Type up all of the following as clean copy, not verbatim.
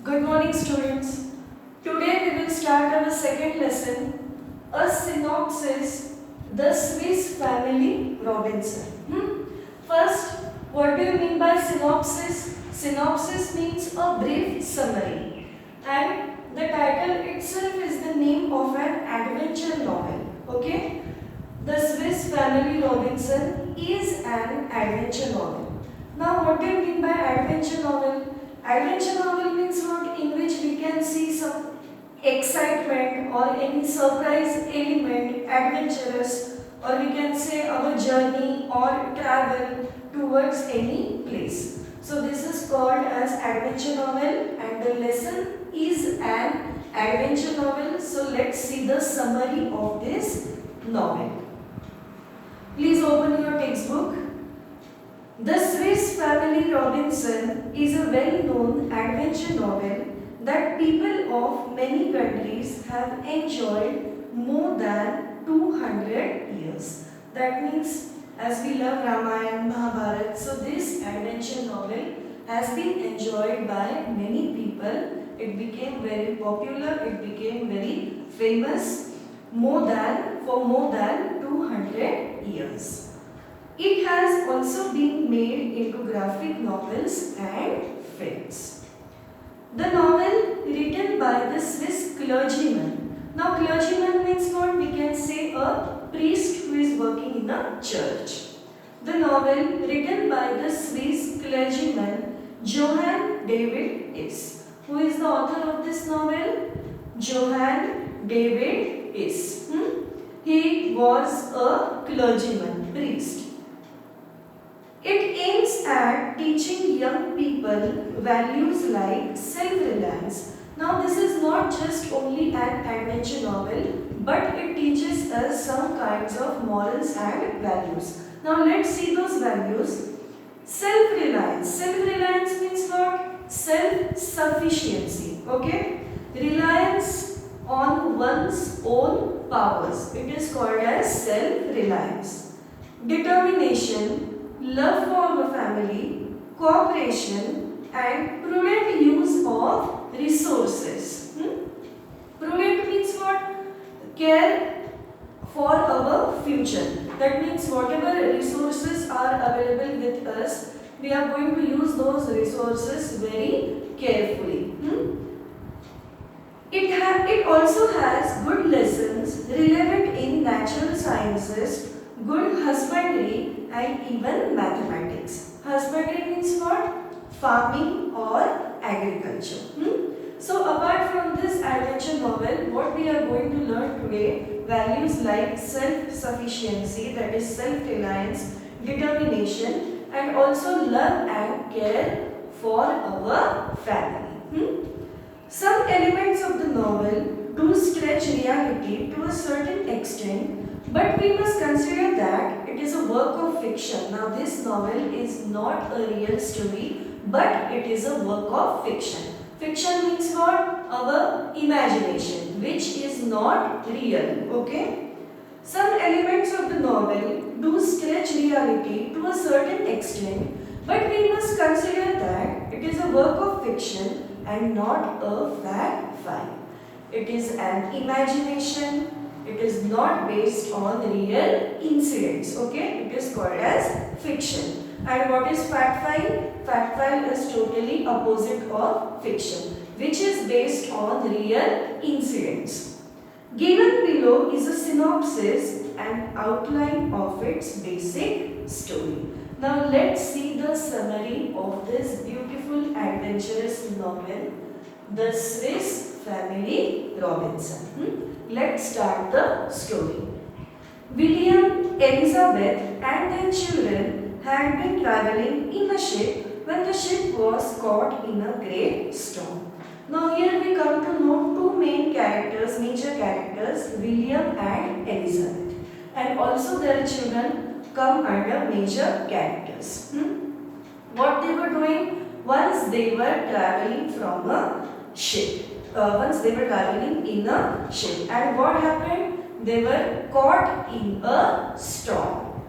Good morning, students. Today we will start our second lesson, a synopsis, the Swiss Family Robinson. First, what do you mean by synopsis? Synopsis means a brief summary, and the title itself is the name of an adventure novel. Okay? The Swiss Family Robinson is an adventure novel. Now, what do you mean by adventure novel? Adventure novel means what? In which we can see some excitement or any surprise element, adventurous, or we can say our journey or travel towards any place. So this is called as adventure novel, and the lesson is an adventure novel. So let's see the summary of this novel. Please open your textbook. The Swiss Family Robinson is a well-known adventure novel that people of many countries have enjoyed more than 200 years. That means as we love Ramayana, Mahabharata, so this adventure novel has been enjoyed by many people. It became very popular, it became very famous for more than 200 years. It has also been made into graphic novels and films. The novel written by the Swiss clergyman. Now clergyman means what? We can say a priest who is working in a church. The novel written by the Swiss clergyman Johann David Is. Who is the author of this novel? Johann David Is. He was a clergyman, priest. It aims at teaching young people values like self-reliance. Now this is not just only an adventure novel, but it teaches us some kinds of morals and values. Now let's see those values. Self-reliance. Self-reliance means what? Self-sufficiency. Okay? Reliance on one's own powers. It is called as self-reliance. Determination, love for the family, cooperation, and prudent use of resources. Prudent means what? Care for our future. That means whatever resources are available with us, we are going to use those resources very carefully. It also has good lessons relevant in natural sciences, good husbandry, and even mathematics. Husbandry means what? Farming or agriculture. So apart from this adventure novel, what we are going to learn today, values like self-sufficiency, that is self-reliance, determination, and also love and care for our family. Some elements of the novel do stretch reality to a certain extent, but we must consider that it is a work of fiction. Now this novel is not a real story, but it is a work of fiction. Fiction means what? Our imagination, which is not real. Okay? Some elements of the novel do stretch reality to a certain extent, but we must consider that it is a work of fiction and not a fact. It is an imagination. It is not based on real incidents. Okay? It is called as fiction. And what is fact? Fact is totally opposite of fiction, which is based on real incidents. Given below is a synopsis and outline of its basic story. Now let's see the summary of this beautiful adventurous novel, The Swiss Family Robinson. Let's start the story. William, Elizabeth and their children had been travelling in a ship when the ship was caught in a great storm. Now here we come to know two major characters, William and Elizabeth. And also their children come under major characters. What they were doing once they were travelling from a ship. Once they were travelling in a ship. And what happened? They were caught in a storm.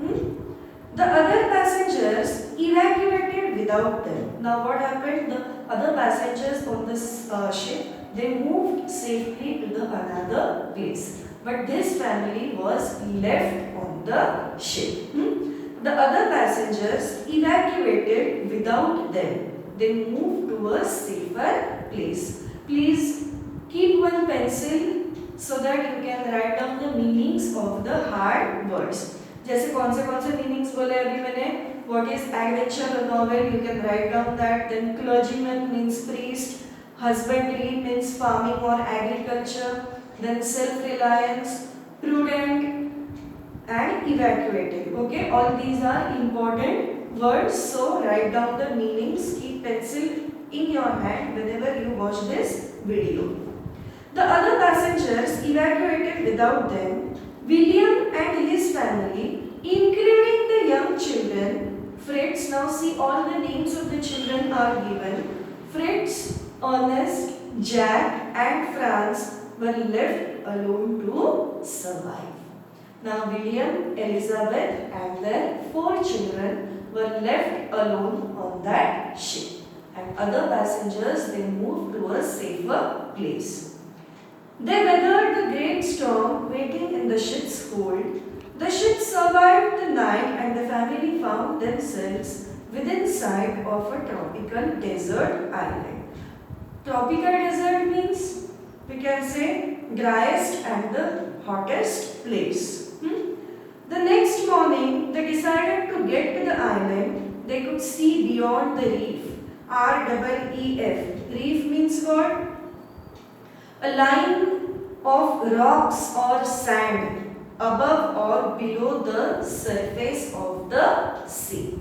The other passengers evacuated evacuated without them. Now what happened? The other passengers on this ship, they moved safely to the another place. But this family was left on the ship. The other passengers evacuated without them. They moved to a safer place. Please keep one pencil so that you can write down the meanings of the hard words. जैसे कौन से meanings बोले अभी मैंने. What is adventure a novel? You can write down that. Then clergyman means priest. Husbandry means farming or agriculture. Then self-reliance, prudent, and evacuated. Okay, all these are important words. So write down the meanings. Keep pencil in your hand whenever you watch this video. The other passengers evacuated without them. William and his family, including the young children, Fritz. Now see, all the names of the children are given. Fritz, Ernest, Jack, and Franz were left alone to survive. Now William, Elizabeth, and their 4 children were left alone on that ship, and other passengers, they moved to a safer place. They weathered the great storm waiting in the ship's hold. The ship survived the night, and the family found themselves within sight of a tropical desert island. Tropical desert means, we can say, driest and the hottest place. The next morning, they decided to get to the island. They could see beyond the reef. R-E-E-F. Reef means what? A line of rocks or sand above or below the surface of the sea.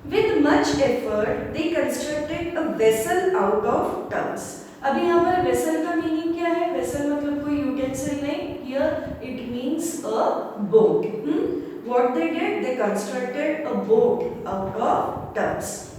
With much effort, they constructed a vessel out of tubs. अभी यहाँ पर vessel का meaning क्या है? Vessel मतलब कोई utensil नहीं. Here it means a boat. What they did? They constructed a boat out of tubs.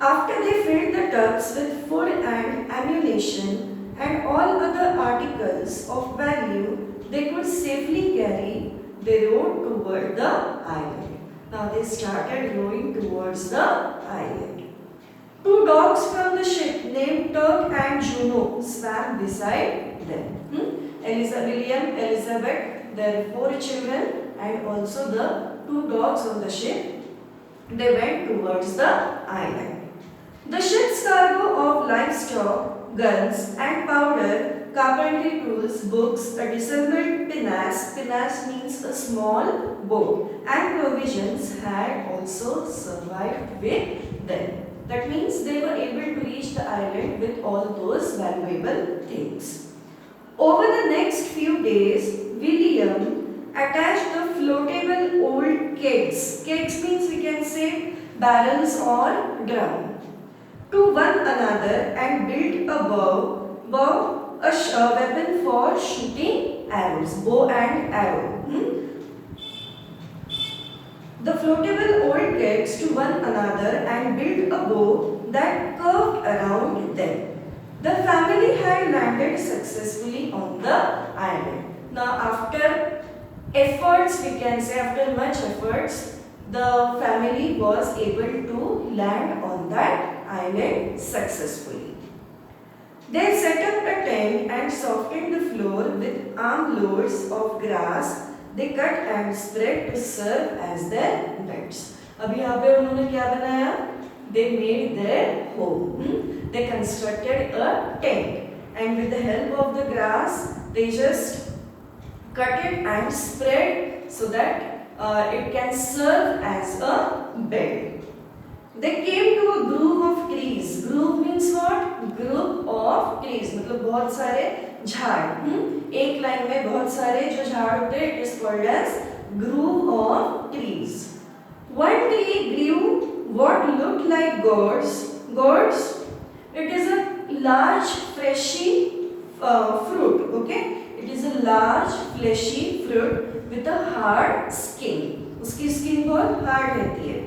After they filled the tubs with food and ammunition and all other articles of value they could safely carry, they rowed toward the island. Now they started rowing towards the island. 2 dogs from the ship named Turk and Juno swam beside them. William, Elizabeth, their 4 children, and also the 2 dogs on the ship, they went towards the island. The ship's cargo of livestock, guns and powder, carpentry tools, books, a disassembled pinnace, pinnace means a small boat, and provisions had also survived with them. That means they were able to reach the island with all those valuable things. Over the next few days, William attached the floatable old kegs. Kegs means, we can say, barrels or drum, to one another and built a bow, a weapon for shooting arrows, bow and arrow. The floatable old kegs to one another and built a bow that curved around them. The family had landed successfully on the island. Now after efforts, we can say, after much efforts, the family was able to land on that island successfully. They set up a tent and softened the floor with armloads of grass. They cut and spread to serve as their beds. अभी यहाँ पे उन्होंने क्या बनाया? They made their home. They constructed a tent, and with the help of the grass, they just cut it and spread so that it can serve as a bed. They came to a grove of trees. Grove means what? Group of trees. मतलब बहुत सारे झाड़. एक line में बहुत सारे जो झाड़ होते हैं, it is called as grove of trees. One tree grew what looked like gourds. Gourds, it is a large fleshy fruit. Okay, it is a large fleshy fruit with a hard skin. उसकी skin बहुत hard रहती है.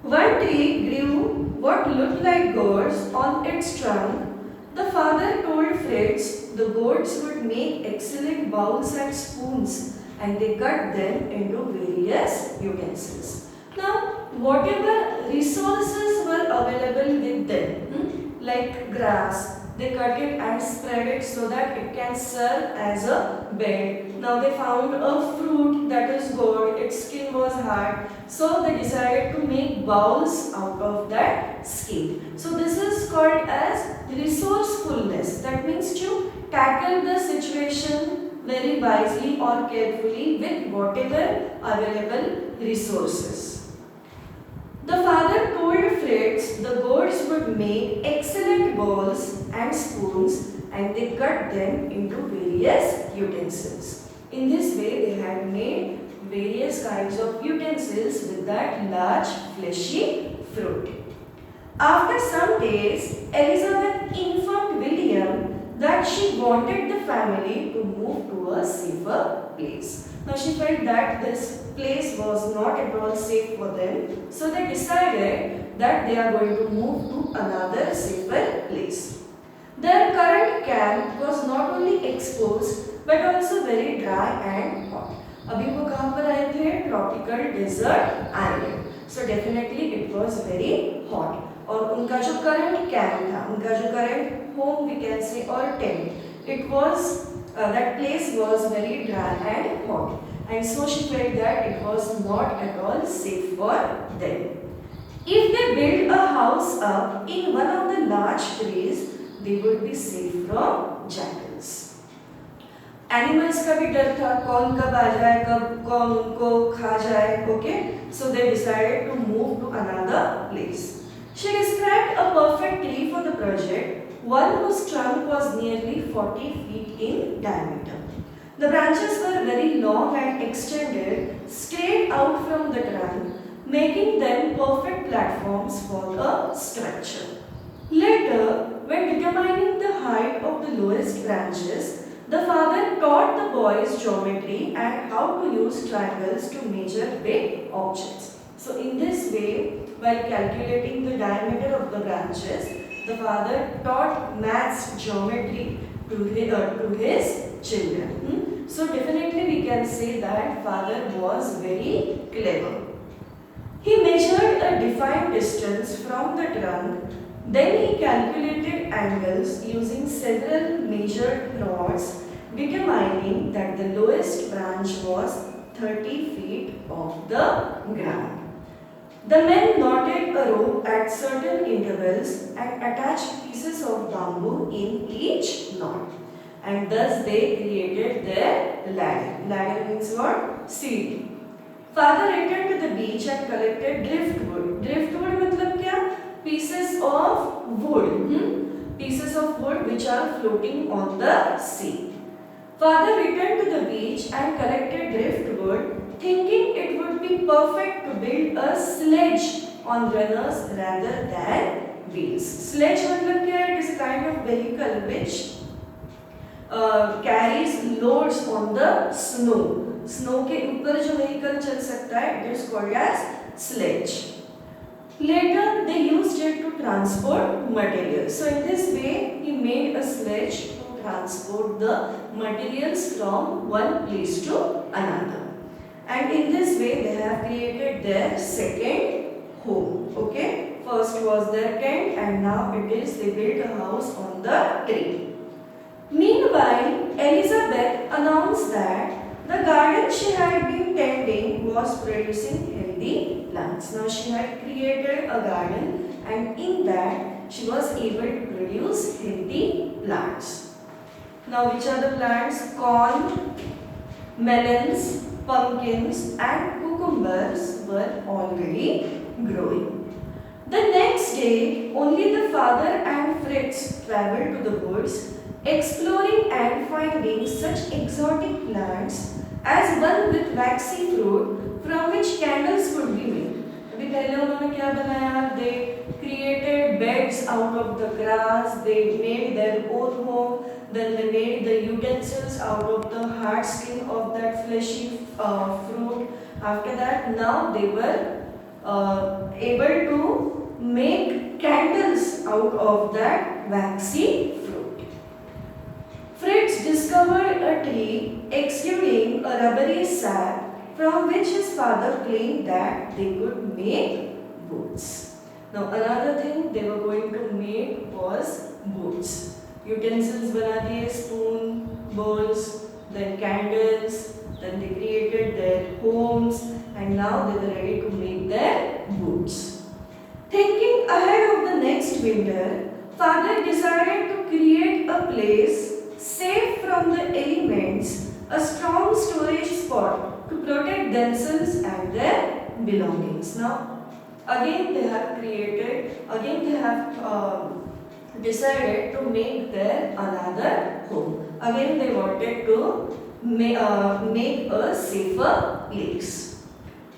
One tree grew what looked like gourds on its trunk. The father told Fritz the gourds would make excellent bowls and spoons, and they cut them into various utensils. Now, whatever resources were available with them, like grass, they cut it and spread it so that it can serve as a bed. Now they found a fruit that is good, its skin was hard, so they decided to make bowls out of that skin. So this is called as resourcefulness. That means to tackle the situation very wisely or carefully with whatever available resources. The father told Fritz the goats would make excellent bowls and spoons, and they cut them into various utensils. In this way, they had made various kinds of utensils with that large fleshy fruit. After some days, Elizabeth informed William that she wanted the family to move to a safer place. Now she felt that this place was not at all safe for them, so they decided that they are going to move to another safer place. Their current camp was not only exposed but also very dry and hot. अभी वो कहाँ पर आए थे? Tropical desert island. So definitely it was very hot. और उनका जो current camp था, उनका जो current home we can say और tent, it was that place was very dry and hot, and so she felt that it was not at all safe for them. If they built a house up in one of the large trees, they would be safe from jackals. Animals का भी डर था, कौन कब आ जाए, कब कौन उनको खा जाए. Okay, so they decided to move to another place. She described a perfect tree for the project, one whose trunk was nearly 40 feet in diameter. The branches were very long and extended straight out from the trunk, making them perfect platforms for a structure. Later, when determining the height of the lowest branches, the father taught the boys geometry and how to use triangles to measure big objects. So in this way, while calculating the diameter of the branches, the father taught maths, geometry to his children. So definitely we can say that father was very clever. He measured a defined distance from the trunk. Then he calculated angles using several measured rods, determining that the lowest branch was 30 feet off the ground. The men knotted a rope at certain intervals and attached pieces of bamboo in each knot. And thus they created their ladder. Ladder means what? Seat. Father returned to the beach and collected driftwood. Driftwood मतलब क्या? Pieces of wood. Pieces of wood which are floating on the sea. Father returned to the beach and collected driftwood, thinking it would be perfect to build a sledge on runners rather than wheels. Sledge मतलब क्या है? It is a kind of vehicle which carries loads on the snow. Snow के ऊपर जो vehicle चल सकता है, it is called as sledge. Later, they used it to transport materials. So in this way, he made a sledge to transport the materials from one place to another. And in this way, they have created their second home. Okay, first was their tent, and now it is they built a house on the tree. Meanwhile, Elizabeth announced that the garden she had been tending was producing healthy plants. Now she had created a garden, and in that she was able to produce healthy plants. Now which are the plants? Corn, melons, pumpkins and cucumbers were already growing. The next day, only the father and Fritz traveled to the woods, exploring and finding such exotic plants as one with waxy fruit from which candles could be made. अभी पहले उन्होंने क्या बनाया? They created beds out of the grass. They made their own home. Then they made the utensils out of the hard skin of that fleshy fruit. After that, now they were able to make candles out of that waxy fruit. Fritz discovered a tree exuding a rubbery sap from which his father claimed that they could make boots. Now another thing they were going to make was boots. Utensils बना दिए, spoon, bowls, then candles, then they created their homes, and now they were ready to make their boots. Thinking ahead of the next winter, father decided to create a place safe from the elements, a strong storage spot to protect themselves and their belongings. Now, again they have decided to make their another home. Again they wanted to make a safer place.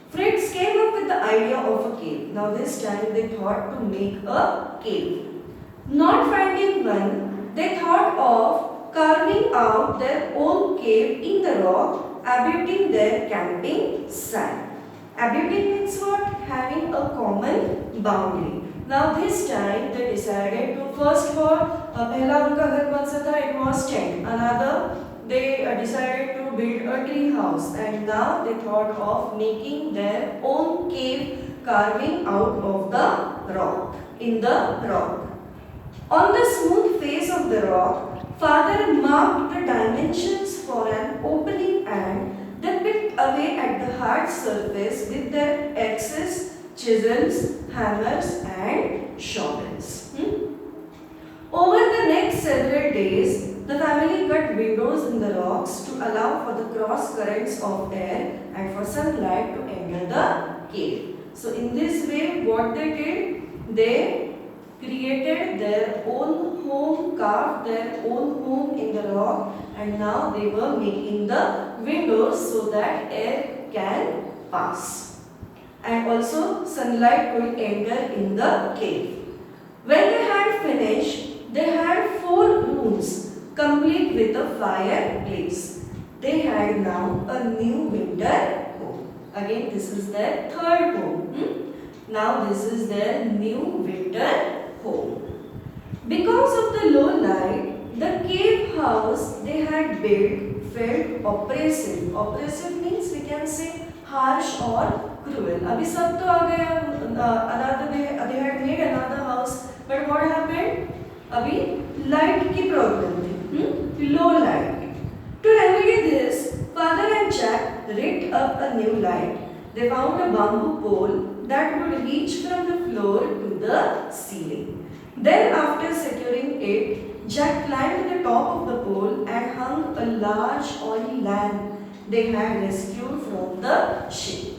Fritz came up with the idea of a cave. Now this time they thought to make a cave. Not finding one, they thought of carving out their own cave in the rock, abutting their camping site. Abutting means what? Having a common boundary. Now this time they decided to first of all, पहला उनका घर कौन सा था? It was tent. Another, they decided to build a tree house, and now they thought of making their own cave, carving out of the rock, in the rock. On the smooth face of the rock, father marked the dimensions for an opening, and they picked away at the hard surface with their axes, chisels, hammers and shovels. Over the next several days, the family cut windows in the rocks to allow for the cross currents of air and for sunlight to enter the cave. So in this way, what they did, they created their own home, carved their own home in the rock, and now they were making the windows so that air can pass. And also sunlight could enter in the cave. When they had finished, they had 4 rooms complete with a fireplace. They had now a new winter home. Again, this is their third home. Now this is their new winter home. Because of the low light, the cave house they had built felt oppressive. Oppressive means we can say harsh or cruel. Abhi sab to aa gaya, they had made another house, but what happened? Abhi light ki problem thi, low light. To remedy this, father and Jack rigged up a new light. They found a bamboo pole that would reach from the floor to the ceiling. Then after securing it, Jack climbed to the top of the pole and hung a large oil lamp they had rescued from the ship.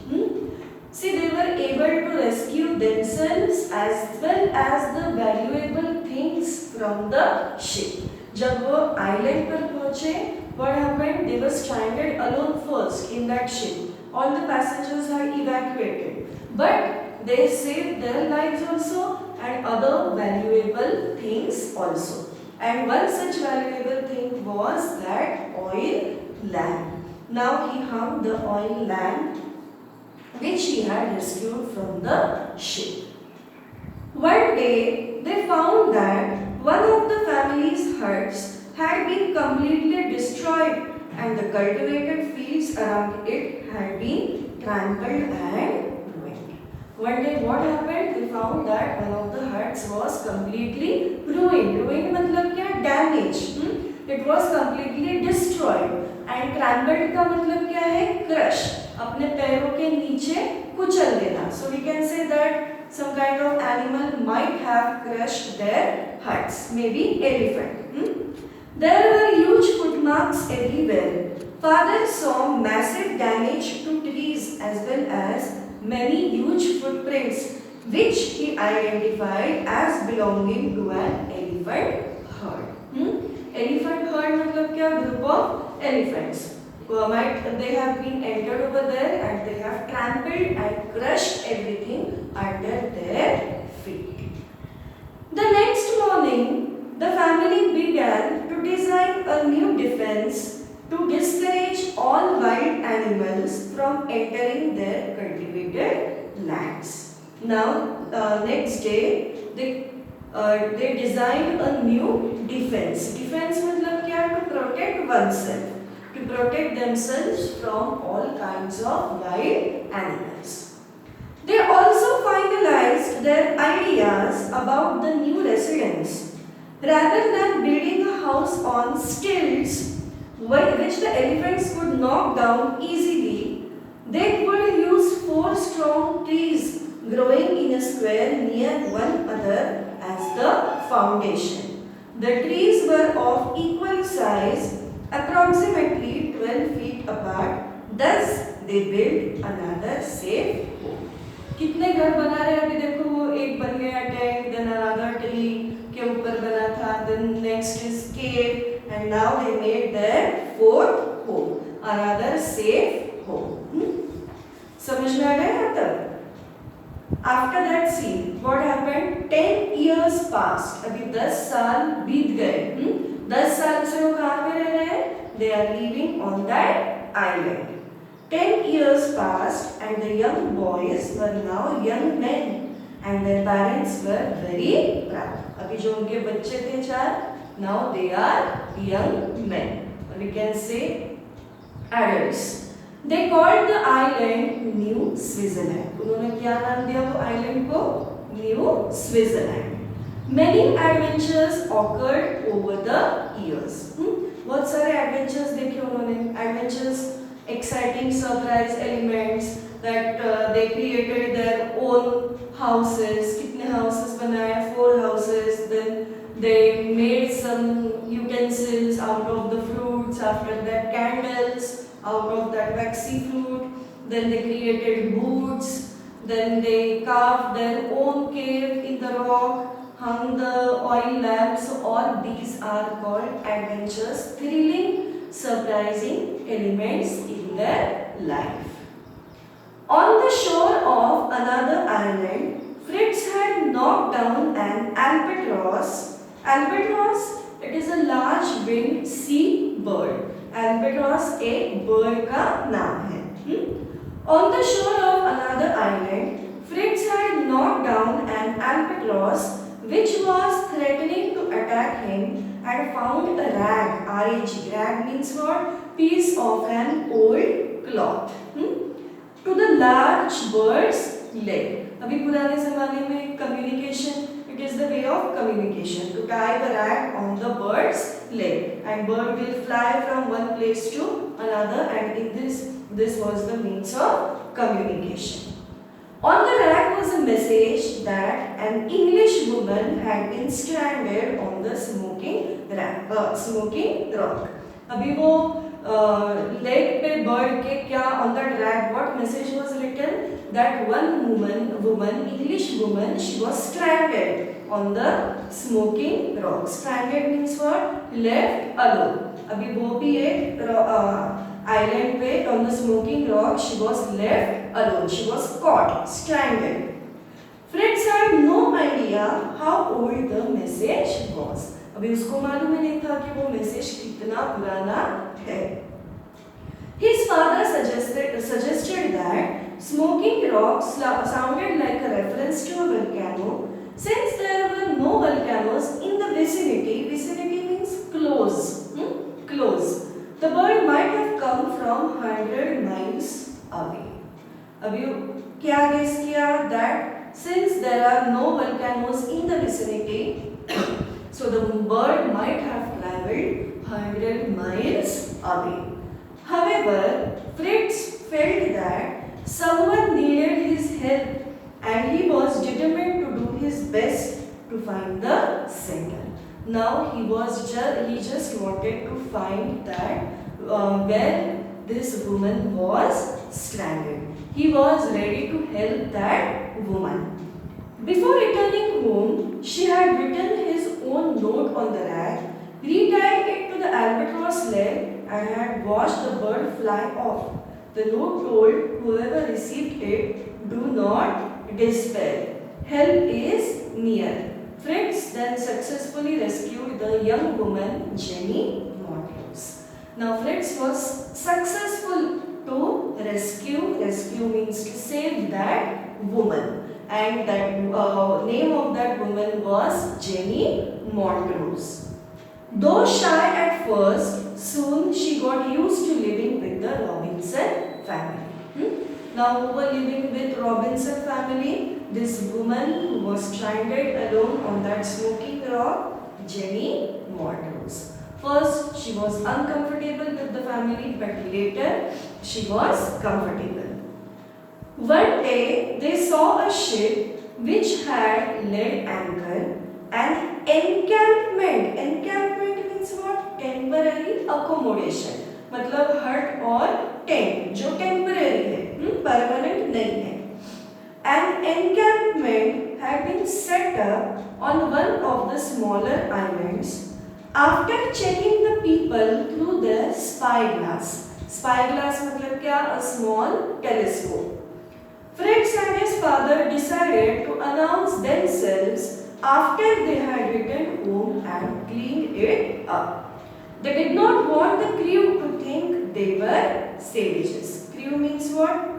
See, they were able to rescue themselves as well as the valuable things from the ship. जब वो island पर पहुँचे, what happened? They were stranded alone first in that ship. All the passengers had evacuated, but they saved their lives also and other valuable things also. And one such valuable thing was that oil lamp. Now he hung the oil lamp which he had rescued from the ship. One day they found that one of the family's huts had been completely destroyed and the cultivated fields around it had been trampled and ruined. One day what happened? They found that one of the huts was completely ruined. Ruined मतलब क्या? Damaged. It was completely destroyed. And trampled का मतलब क्या है? Crush. अपने पैरों के नीचे कुचल देना. So we can say that some kind of animal might have crushed their huts. Maybe elephant. There were huge footmarks everywhere. Father saw massive damage to trees as well as many huge footprints which he identified as belonging to an elephant herd. Elephant herd मतलब क्या? Group of elephants. They have been entered over there and they have trampled and crushed everything under their feet. The next morning, the family began to design a new defense to discourage all wild animals from entering their cultivated lands. Now, next day, they designed a new defense. Defense मतलब क्या? To protect oneself. to protect themselves from all kinds of wild animals. They also finalized their ideas about the new residence. Rather than building a house on stilts, which the elephants could knock down easily, they could use 4 strong trees growing in a square near one another as the foundation. The trees were of equal size, approximately 12 feet apart. Thus, they built another safe home. कितने घर बना रहे अभी देखो, वो एक बन गया टेंट, देन अनदर ट्री के ऊपर बना था, then next is cave, and now they made their fourth home, another safe home. समझ में आ गया यहाँ तक? After that scene, what happened? 10 years passed. अभी 10 साल बीत गए. 10 साल से वो कहाँ पे रह रहे हैं? They are living on that island. 10 years passed and the young boys were now young men and their parents were very proud. अभी जो उनके बच्चे थे 4, now they are young men. Or we can say adults. They called the island New Switzerland. उन्होंने क्या नाम दिया वो island को? New Switzerland. Many adventures occurred over the years. बहुत सारे adventures देखे उन्होंने. Adventures, exciting surprise elements that they created their own houses. कितने houses बनाए? 4 houses. Then they made some utensils out of the fruits. After that, candles out of that waxy fruit. Then they created boots. Then they carved their own cave in the rock, hung the oil lamps. So all these are called adventures, thrilling, surprising elements in their life. On the shore of another island, Fritz had knocked down an albatross. Albatross, it is a large winged sea bird. Albatross एक bird का नाम है. On the shore of another island, Fritz had knocked down an albatross which was threatening to attack him and found a rag. R-A-G. Rag means what? Piece of an old cloth. To the large bird's leg. अभी पुराने ज़माने में communication, it is the way of communication. To tie the rag on the bird's leg, and bird will fly from one place to another, and in this was the means of communication. On the rag was a message that an English woman had been stranded on the smoking rock. अभी वो leg पे bird के क्या on that rag what message was written? That one woman, English woman, she was stranded on the smoking rock. Stranded means what? Left alone. अभी वो भी एक island पे on the smoking rock, she was left alone. She was caught, stranded. Fritz had no idea how old the message was. अभी उसको मालूम ही नहीं था कि वो मैसेज कितना पुराना है. His father suggested that smoking rocks sounded like a reference to a volcano. Since there were no volcanoes in the vicinity, vicinity means close, close. The bird might have come from 100 miles away. अभी क्या guess किया? That since there are no volcanoes in the vicinity, so the bird might have traveled 100 miles away. However, Fritz felt that someone needed his help and he was determined to do his best to find the center. Now he just wanted to find that where this woman was stranded. He was ready to help that woman. Before returning home, she had written his own note on the rag, retied it to the albatross leg, and had watched the bird fly off. The note told whoever received it, "Do not despair. Help is near." Fritz then successfully rescued the young woman, Jenny Montrose. Now Fritz was successful to rescue. Rescue means to save that woman. And that name of that woman was Jenny Montrose. Though shy at first, soon she got used to living with the Robinson family. Now, who were living with Robinson family? This woman who was stranded alone on that smoking rock, Jenny Waters. First, she was uncomfortable with the family, but later she was comfortable. One day, they saw a ship which had laid anchor. An encampment. Encampment means what? Temporary accommodation. मतलब हट और tent जो temporary है, permanent नहीं है. An encampment had been set up on one of the smaller islands. After checking the people through the spyglass. Spyglass मतलब क्या? A small telescope. Fritz and his father decided to announce themselves after they had returned home and cleaned it up. They did not want the crew to think they were savages. Crew means what?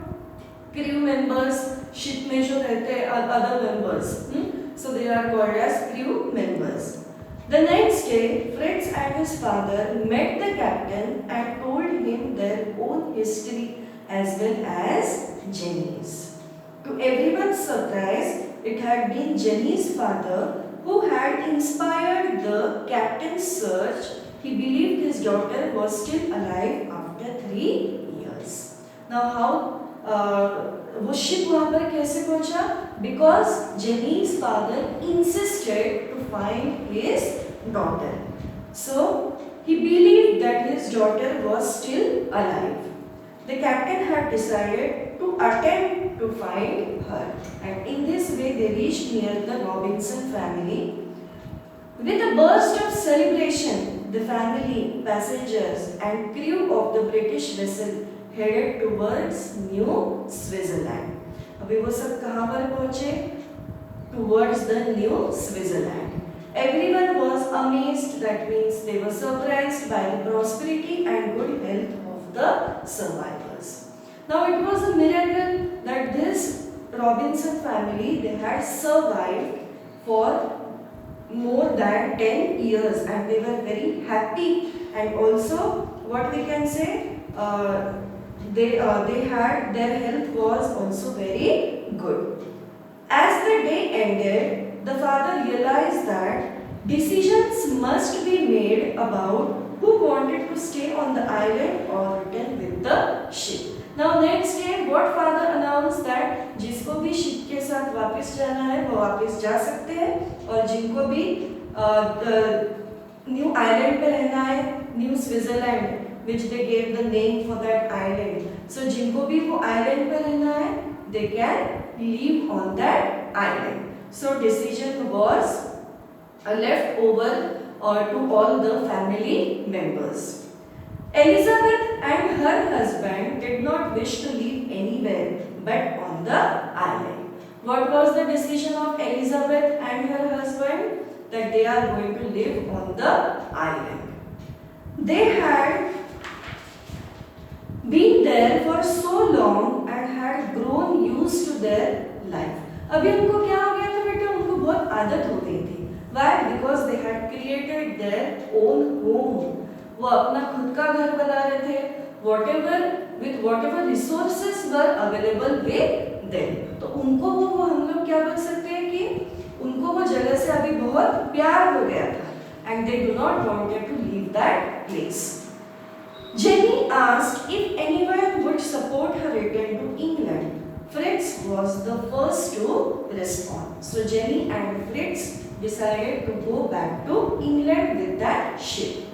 Crew members, ship में जो रहते हैं other members. So they are called as crew members. The next day, Fritz and his father met the captain and told him their own history as well as Jenny's. To everyone's surprise, it had been Jenny's father who had inspired the captain's search. He believed his daughter was still alive after 3 years. Now, how वो ship वहाँ पर कैसे पहुँचा? Because Jenny's father insisted to find his daughter. So, he believed that his daughter was still alive. The captain had decided to attempt to find her, and in this way they reached near the Robinson family. With a burst of celebration, the family, passengers and crew of the British vessel headed towards New Switzerland. अभी वो सब कहाँ पर पहुँचे? Towards the New Switzerland. Everyone was amazed. That means they were surprised by the prosperity and good health of the survivors. Now it was a miracle that this Robinson family, they had survived for more than 10 years and they were very happy, and also what we can say, they had, their health was also very good. As the day ended, the father realized that decisions must be made about who wanted to stay on the island or return with the ship. Now next day, what father announced that जिसको भी ship के साथ वापस जाना है वो वापस जा सकते हैं, और जिनको भी न्यू आइलैंड पे रहना है, new Switzerland, which they gave the name for that island. So जिनको भी वो आइलैंड पे रहना है, they can live on that island. So decision was left over to all the family members. Elizabeth and her husband did not wish to live anywhere but on the island. What was the decision of Elizabeth and her husband? That they are going to live on the island. They had been there for so long and had grown used to their life. अभी उनको क्या हो गया था बेटा? उनको बहुत आदत हो गई थी. Why? Because they had created their own home. वो अपना खुद का घर बना रहे थे. Whatever resources were available with them. तो उनको वो हम लोग क्या बोल सकते हैं कि उनको वो जगह से अभी बहुत प्यार हो गया था. And they do not wanted to leave that place. Jenny asked if anyone would support her return to England. Fritz was the first to respond. So Jenny and Fritz decided to go back to England with that ship.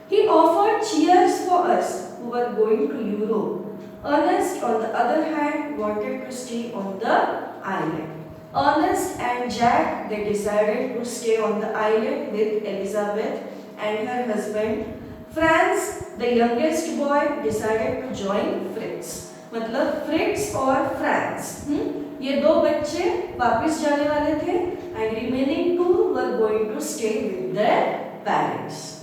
He offered cheers for us who were going to Europe. Ernest, on the other hand, wanted to stay on the island. Ernest and Jack, they decided to stay on the island with Elizabeth and her husband. Franz, the youngest boy, decided to join Fritz. मतलब फ्रिट्स और France, ये दो बच्चे वापस जाने वाले थे, and remaining two were going to stay with their parents.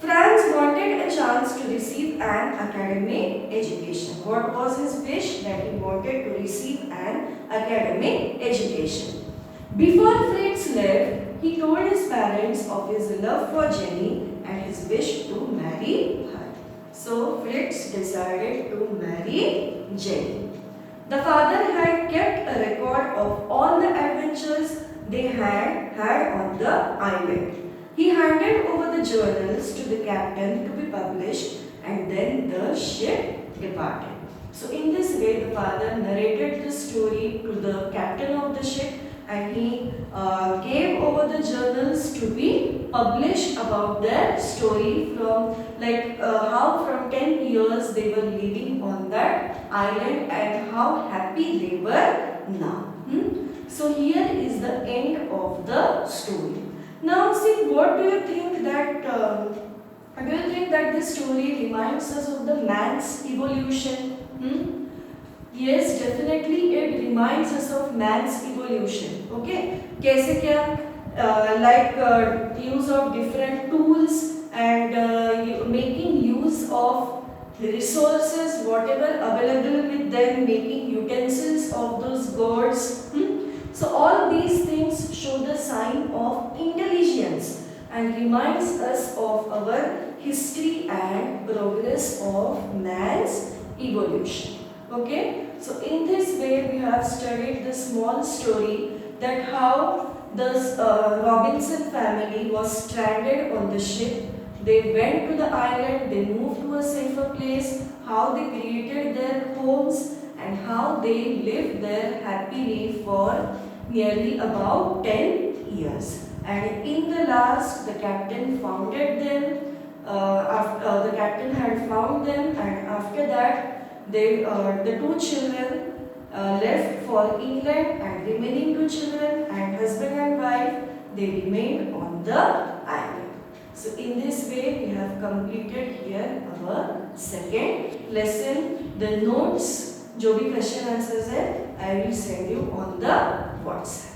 Franz wanted a chance to receive an academic education. What was his wish? That he wanted to receive an academic education. Before Fritz left, he told his parents of his love for Jenny and his wish to marry her. So Fritz decided to marry Jenny. The father had kept a record of all the adventures they had on the island. He handed over the journals to the captain to be published, and then the ship departed. So in this way, the father narrated the story to the captain of the ship, and he gave over the journals to be published about their story from how from 10 years they were living on that island and how happy they were now. So here is the end of the story. Now see, what do you think that this story reminds us of the man's evolution? Yes, definitely it reminds us of man's evolution. Okay, कैसे क्या use of different tools and making use of resources whatever available with them, making utensils of those gods. So all these things show the sign of intelligence and reminds us of our history and progress of man's evolution. Okay, so in this way we have studied the small story that how the Robinson family was stranded on the ship. They went to the island, they moved to a safer place, how they created their homes and how they lived there happily for nearly about 10 years. And in the last, the captain founded them. The captain had found them, and after that, the two children left for England, and remaining two children and husband and wife, they remained on the island. So in this way, we have completed here our second lesson. The notes, जो भी question answers है, I will send you on the WhatsApp.